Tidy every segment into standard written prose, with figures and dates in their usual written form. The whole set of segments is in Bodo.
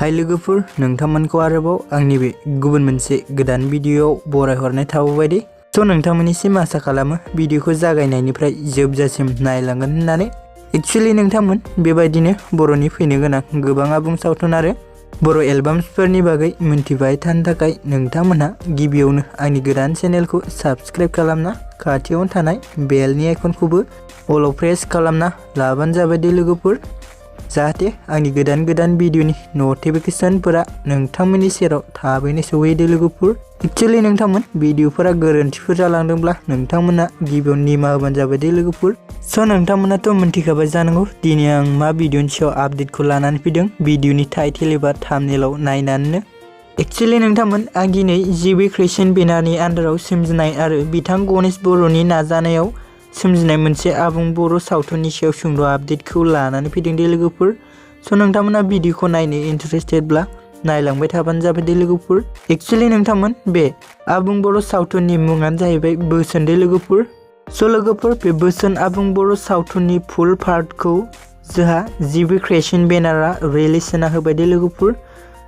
हाय लोगोफोर, नोंथांमोनखौ आरोबाव आंनि बे गुबुन मोनसे गोदान भिडियोआव बरायहरनाय थाबाय दे। स' नोंथांमोननिसिम आसा खालामो भिडियोखौ जागायनायनिफ्राय जोबजासिम नायलांगोन होननानै। एक्चुअली नोंथांमोन बेबायदिनो बर'नि फैनो गोनां गोबां आबुं सावथुन आरो बर' एलबाम्सफोरनि बागै मिन्थिबाय थानो थाखाय नोंथांमोनहा गिबियावनो आंनि गोदान चेनेलखौ साबस्क्राइब खालामना खाथियावनो थानाय बेलनि आइकनखौबो अलाव प्रेस खालामना लाबानो जाबाय दे लोगोफोर, जाहाथे आंनि गोदान भिडियोनि नटिफिकेशनफोरा नोंथांमोननि सेराव थाबैनो सौहैदो लोगोफोर। एक्चुअली नोंथांमोन भिडियोफोरा गोरोन्थिफोर जालांदोंब्ला नोंथांमोना गिबियाव निमाहा होबानो जाबाय दे लोगोफोर। स' नोंथांमोनाथ' मिन्थिखाबाय जानांगौ दिनै आं मा भिडियोनि सायाव आपडेटखौ लानानै फैदों भिडियोनि टाइटेल एबा थाम्बनेइलाव नायनानैनो। एक्चुअली नोंथांमोन आं दिनै BWSWN बेनारनि आन्दाराव सोमजिनाय आरो बिथां गणेश बर'नि नाजानायाव सोमजिनाय मोनसे आबुं बर' सावथुननि सायाव सुंद' आपडेटखौ लानानै फैदों दे लोगोफोर। स' नोंथांमोना भिडियोखौ नायनो इन्टारेस्टेडब्ला नायलांबाय थाबानो जाबाय दे लोगोफोर। एक्चुअली नोंथांमोन बे आबुं बर' सावथुननि मुङानो जाहैबाय बोसोन दे लोगोफोर। स' लोगोफोर बे बोसोन आबुं बर' सावथुननि फुल पार्टखौ जोंहा BWSWN बेनारा रिलिज होना होबाय दे लोगोफोर।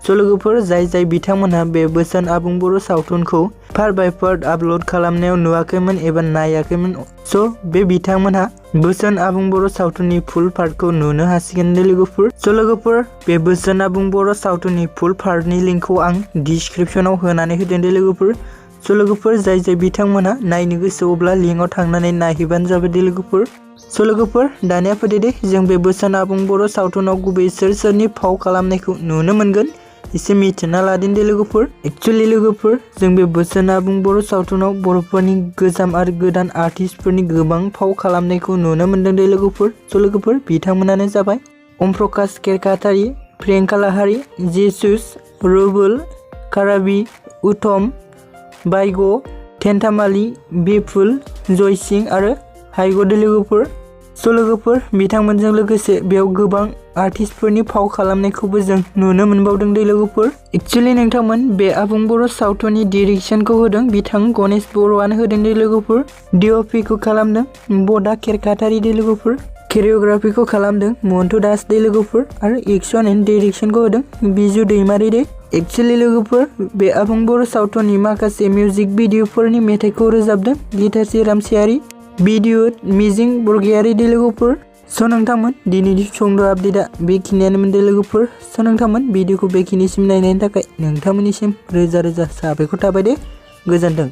स' लोगोफोर जाय बिथांमोनहा बे बोसोन आबुं बर' सावथुनखौ पार्ट बाय पार्ट आपल'ड खालामनायाव नुवाखैमोन एबा नायाखैमोन, स' बे बिथांमोनहा बोसोन आबुं बर' सावथुननि फुल पार्टखौ नुनो हासिगोन दे लोगोफोर। स' लोगोफोर बे बोसोन आबुं बर' सावथुननि फुल पार्टनि लिंकखौ आं डिसक्रिपसनाव होनानै होदों दे लोगोफोर। स' लोगोफोर जाय बिथांमोनहा नायनो गोसो अब्ला लिंकआव थांनानै नायहैबानो जाबाय दे लोगोफोर। स' लोगोफोर दानिया फैदो दे जों बे बोसोन आबुं बर' सावथुनाव गुबै सोरनि फाव खालामनायखौ नुनो मोनगोन एसे मिथिना लादों दे लोगोफोर। एक्चुअली लोगोफोर जों बे बोसोन आबुं बर' सावथुनाव बर'फोरनि गोजाम आरो गोदान आर्टिस्टफोरनि गोबां फाव खालामनायखौ नुनो मोनदों दे लोगोफोर। स' लोगोफोर बिथांमोनानो जाबाय अम्प्रकास केरकातारि, प्रियंका लाहारी, जेसुस, रुबुल, काराबि, उत्तम, बाइग, थेन्थामालि, बिपुल, जयसिं आरो हाइग दे लोगोफोर। स' लोगोफोर बिथांमोनजों लोगोसे बेयाव गोबां आर्टिस्टफोरनि फाव खालामनायखौबो जों नुनो मोनबावदों दे लोगोफोर। एक्चुअली नोंथांमोन बे आबुं बर' सावथुननि डिरेक्सनखौ होदों बिथां गणेश बर'आनो होदों दे लोगोफोर। डिअपिखौ खालामदों बदा केरकातारि दे लोगोफोर। केरिय'ग्राफिखौ खालामदों मन्टु दास दे लोगोफोर आरो एक्सन एन्ड डिरेक्सनखौ होदों बिजु दैमारि दे। एक्चुअली लोगोफोर बे आबुं बर' सावथुननि माखासे मिउजिक भिडिअफोरनि मेथाइखौ रोजाबदों गिताश्री रामसियारि, भिडिअ मिजिं बरगयारि दे लोगोफोर। स' नोंथांमोन दिनैनि सुंद' आपडेटआ बेखिनियानोमोन दे लोगोफोर। स' नोंथांमोन भिडिअखौ बेखिनिसिम नायनायनि थाखाय नोंथांमोननिसिम रोजा साबायखर थाबाय दे। गोजोन्थों।